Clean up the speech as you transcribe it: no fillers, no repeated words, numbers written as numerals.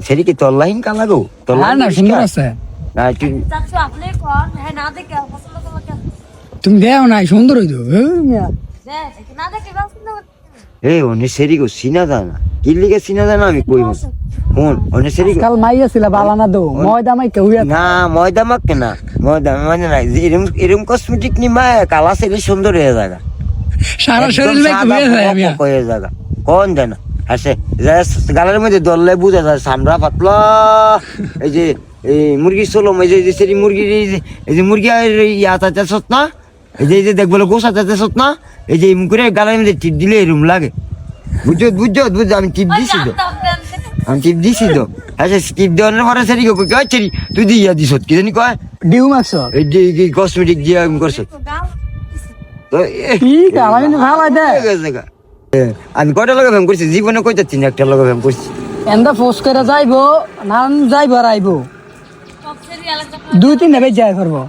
সেরি কি তোর লাইন কালা গো তোর না না সুন্দর আছে না তুই তুমি দেও না সুন্দর হইতো এই অনেক সেরি গো সিনা দা না কি লিগে সিনা দা না আমি কইব ফোন অনেক সেরি কাল মাইয়া ছিল বালা না দো ময়দা মাই কেউ না ময়দা মাখ না ময়দা মানে না এরম এরম কসমেটিক নি মা কালা সেরি সুন্দর হয়ে জায়গা সারা শরীর মে ঘুরে যায় আমি হয়ে জায়গা কোন জানা আসে গালের মধ্যে দললে বুঝা যায় সামরা পাতলা এই যে এই মুরগির চলম এই যে সেরি মুরগির এই যে মুরগি ইয়াতা চাষত না এই যে দেখবো গোসা চাষত না এই যে মুখে গালের মধ্যে টিপ দিলে এরম লাগে বুঝছো বুঝছো বুঝছো আমি টিপ দিছি তো আমি টিপ দিছি তো আচ্ছা টিপ দেওয়ার পরে সেরি সেরি তুই দিয়া দিস কি জানি কয় ডিউ মাক্স এই যে কসমেটিক দিয়ে আমি করছ তো ঠিক আমি ভালো দে আমি কয়টা লগে ফেম করছি জীবনে কয়টা তিন একটা লগে ফেম করছি এন্দা ফোর্স করে যাইবো নাম যাইবো আর আইবো 2-3 নেবে যাই করবো